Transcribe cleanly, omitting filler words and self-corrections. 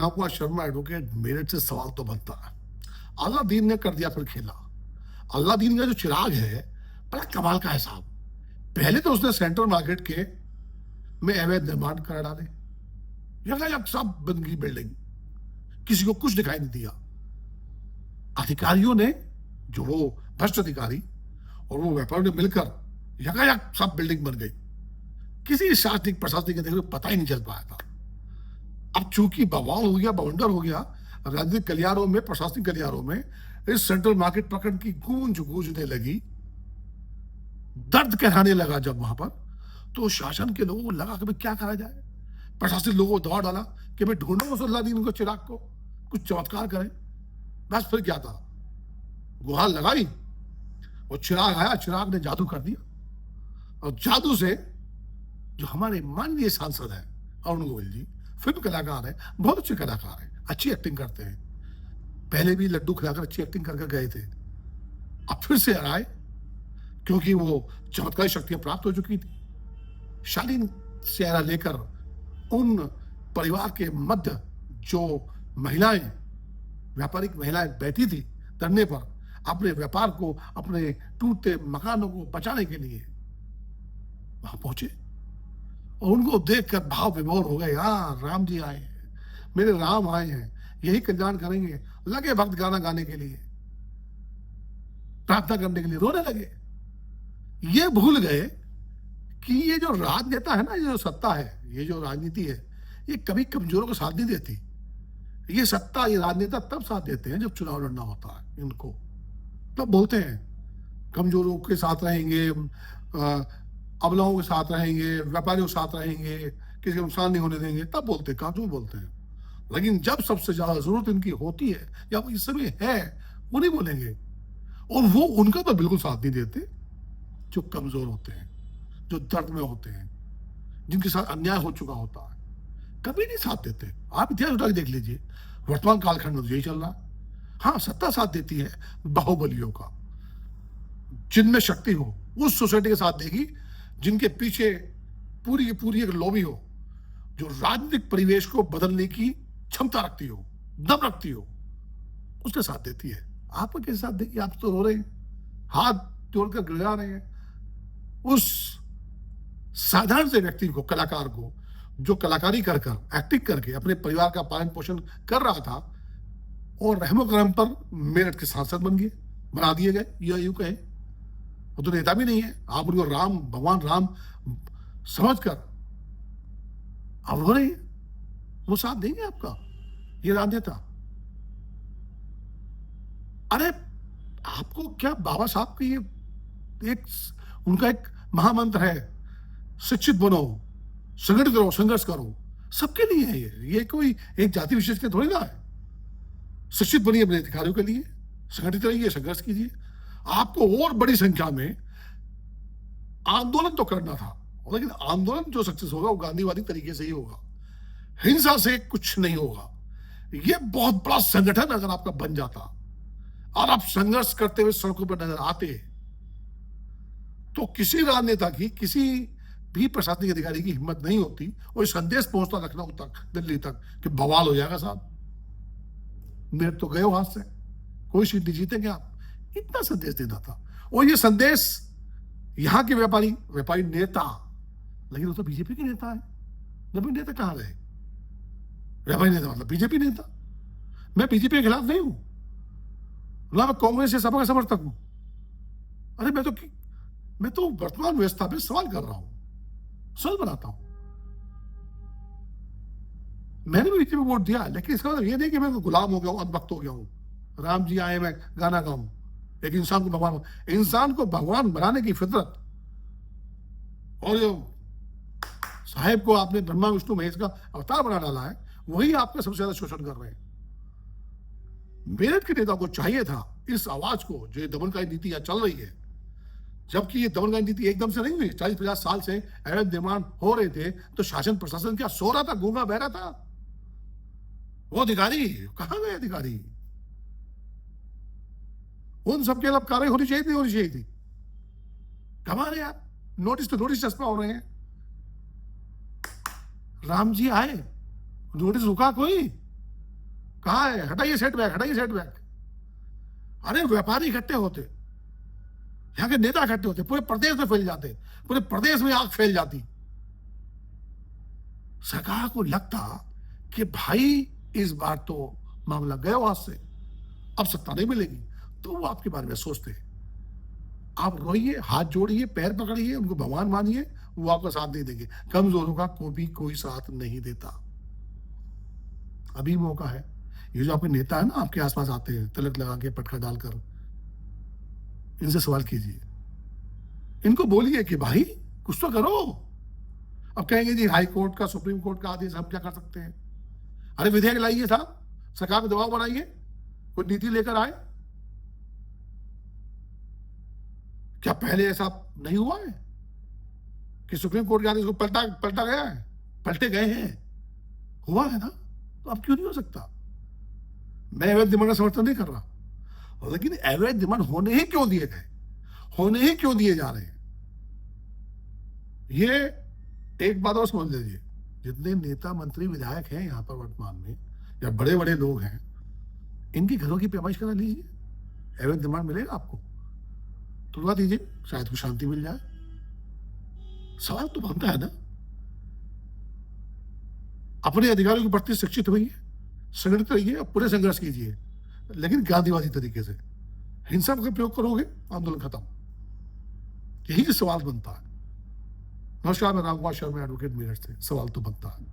हुआ शर्मा एडवोकेट, मेरठ से सवाल तो बनता है। अलादीन ने कर दिया फिर खेला। अलादीन का जो चिराग है, बड़ा कमाल का हिसाब। पहले तो उसने सेंट्रल मार्केट के में अवैध निर्माण करा डाले, यकायक सब बन गई बिल्डिंग, किसी को कुछ दिखाई नहीं दिया। अधिकारियों ने, जो वो भ्रष्ट अधिकारी और वो व्यापारियों ने मिलकर यकायक सब बिल्डिंग बन गई। किसी शासनिक प्रशासनिक अधिकारी को पता ही नहीं चल पाया था। अब चूंकि बवाल हो गया, बवंडर हो गया, राजनीतिक गलियारों में, प्रशासनिक गलियारों में इस सेंट्रल मार्केट प्रकरण की गूंज गूंजने लगी, दर्द कहराने लगा। जब वहां पर तो शासन के लोगों को लगा कि भाई क्या करा जाए। प्रशासनिक लोगों को दौड़ डाला कि भाई ढूंढो उस अलादीन को, चिराग को, कुछ चमत्कार करें। बस फिर क्या था, गुहार लगाई और चिराग आया। चिराग ने जादू कर दिया और जादू से जो हमारे माननीय सांसद हैं अरुण गोयल जी, फिल्म कलाकार हैं, बहुत अच्छे कलाकार हैं, अच्छी एक्टिंग करते हैं। पहले भी लड्डू खिलाकर अच्छी एक्टिंग करके गए थे, अब फिर से आए क्योंकि वो चमत्कारी शक्तियां प्राप्त हो चुकी थी। शालीन चेहरा लेकर उन परिवार के मध्य जो महिलाएं, व्यापारिक महिलाएं बैठी थी धरने पर, अपने व्यापार को, अपने टूटते मकानों को बचाने के लिए वहां पहुंचे और उनको देखकर भाव विभोर हो गए। हाँ, राम जी आए हैं, मेरे राम आए हैं, यही कल्याण करेंगे। लगे भक्त गाना गाने के लिए, प्रार्थना करने के लिए, रोने लगे। ये भूल गए कि ये जो राजनेता है ना, ये जो सत्ता है, ये जो राजनीति है, ये कभी कमजोरों को साथ नहीं देती। ये सत्ता, ये राजनेता तब साथ देते हैं जब चुनाव लड़ना होता है इनको, तब बोलते हैं कमजोरों के साथ रहेंगे, अबलाओं के साथ रहेंगे, व्यापारियों के साथ रहेंगे, किसी को नुकसान नहीं होने देंगे, तब बोलते हैं, कानून बोलते हैं। लेकिन जब सबसे ज्यादा जरूरत इनकी होती है या वो इस समय है, वो नहीं बोलेंगे। और वो उनका तो बिल्कुल साथ नहीं देते जो कमजोर होते हैं, जो दर्द में होते हैं, जिनके साथ अन्याय हो चुका होता है, कभी नहीं साथ देते। आप इतिहास उठा के देख लीजिए, वर्तमान कालखंड में यही चल रहा है। हाँ, सत्ता साथ देती है बाहुबलियों का, जिनमें शक्ति हो, उस सोसाइटी के साथ देगी जिनके पीछे पूरी की पूरी एक लॉबी हो, जो राजनीतिक परिवेश को बदलने की क्षमता रखती हो, दम रखती हो, उसके साथ देती है। आप कैसे साथ देगी? आप तो रो रहे हैं, हाथ जोड़कर गिड़ा रहे हैं उस साधारण से व्यक्ति को, कलाकार को, जो कलाकारी कर कर, एक्टिंग करके अपने परिवार का पालन पोषण कर रहा था और रहमो करम पर मेरठ के सांसद बना दिए गए। यह यूं कहे, वो तो नेता भी नहीं है। आप उनको राम, भगवान राम समझकर आप रो रहे हैं, वो साथ देंगे आपका? ये राजनेता? अरे आपको क्या, बाबा साहब की ये एक, उनका एक महामंत्र है, शिक्षित बनो, संगठित रहो, संघर्ष करो। सबके लिए है ये कोई एक जाति विशेष के थोड़ी ना है। शिक्षित बनिए अपने अधिकारियों के लिए, संगठित रहिए, संघर्ष कीजिए। आपको और बड़ी संख्या में आंदोलन तो करना था, लेकिन आंदोलन जो सक्सेस होगा वो गांधीवादी तरीके से ही होगा, हिंसा से कुछ नहीं होगा। ये बहुत बड़ा संगठन अगर आपका बन जाता और आप संघर्ष करते हुए सड़कों पर नजर आते, तो किसी राजनेता की, किसी भी प्रशासनिक अधिकारी की हिम्मत नहीं होती और संदेश पहुंचता लखनऊ तक, दिल्ली तक, कि बवाल हो जाएगा साहब, मेरे तो गए हाथ से, कोई सीट नहीं जीतेंगे आप। इतना संदेश देना था। और ये संदेश यहां के व्यापारी नेता, लेकिन वो तो बीजेपी के नेता है। व्यापारी नेता कहां गए? व्यापारी नेता मतलब बीजेपी नेता। मैं बीजेपी के खिलाफ नहीं हूं, ना मैं कांग्रेस या सपा का समर्थक हूं। अरे मैं तो वर्तमान व्यवस्था पे सवाल कर रहा हूं, सवाल बनाता हूं। मैंने भी बीजेपी वोट दिया, लेकिन इसका मतलब ये नहीं कि मैं गुलाम हो गया हूं, अनभक्त हो गया हूं। राम जी आए, मैं गाना गाऊं। एक इंसान को भगवान बनाने की फितरत, और जो साहेब को आपने ब्रह्मा विष्णु महेश का अवतार बना डाला है, वही आपका सबसे ज्यादा शोषण कर रहे हैं। मेरठ के नेता को चाहिए था इस आवाज को, जो दमनकारी नीति यहाँ चल रही है, जबकि ये दमनकारी नीति एकदम से नहीं हुई। 40-50 साल से अवैध निर्माण हो रहे थे, तो शासन प्रशासन क्या सो रहा था, गूंगा बह रहा था? वो अधिकारी कहां गए? अधिकारी उन सबके खिलाफ कार्रवाई होनी चाहिए थी। कमा रहे आप, नोटिस तो नोटिस चस्पा हो रहे हैं। राम जी आए, नोटिस रुका कोई? कहाँ है? हटाइए सेटबैक, हटाइए सेटबैक। अरे व्यापारी इकट्ठे होते, यहाँ के नेता इकट्ठे होते, पूरे प्रदेश में फैल जाते, पूरे प्रदेश में आग फैल जाती। सरकार को लगता कि भाई इस बार तो मामला गया वहां से, अब सत्ता नहीं मिलेगी, तो वो आपके बारे में सोचते। आप रोइए, हाथ जोड़िए, पैर पकड़िए, उनको भगवान मानिए, वो आपका साथ नहीं देंगे। कमजोरों का कोई साथ नहीं देता। अभी मौका है। ये जो आपके नेता है ना, आपके आसपास आते हैं तिलक लगा के, पटका डालकर, इनसे सवाल कीजिए, इनको बोलिए कि भाई कुछ तो करो। अब कहेंगे जी हाई कोर्ट का, सुप्रीम कोर्ट का आदेश, हम क्या कर सकते हैं? अरे विधेयक लाइए साहब, सरकार में दबाव बनाइए, कोई नीति लेकर आए। क्या पहले ऐसा नहीं हुआ है कि सुप्रीम कोर्ट के आदेश को पलटा गया है? पलटे गए हैं, हुआ है ना, तो अब क्यों नहीं हो सकता? मैं अवैध निर्माण का समर्थन नहीं कर रहा, लेकिन अवैध निर्माण होने ही क्यों दिए गए, होने ही क्यों दिए जा रहे हैं? ये एक बात और समझ लीजिए, जितने नेता मंत्री विधायक हैं यहाँ पर वर्तमान में, या बड़े बड़े लोग हैं, इनकी घरों की पैमाइश करा लीजिए, अवैध निर्माण मिलेगा आपको, तुड़वा दीजिए, शायद कुछ शांति मिल जाए। सवाल तो बनता है ना। अपने अधिकारियों के प्रति शिक्षित होइए, संगठित रहिए और पूरे संघर्ष कीजिए, लेकिन गांधीवादी तरीके से। हिंसा का प्रयोग करोगे, आंदोलन खत्म। यही सवाल बनता है। नमस्कार, मैं राम कुमार शर्मा, एडवोकेट मेरठ से। सवाल तो बनता है।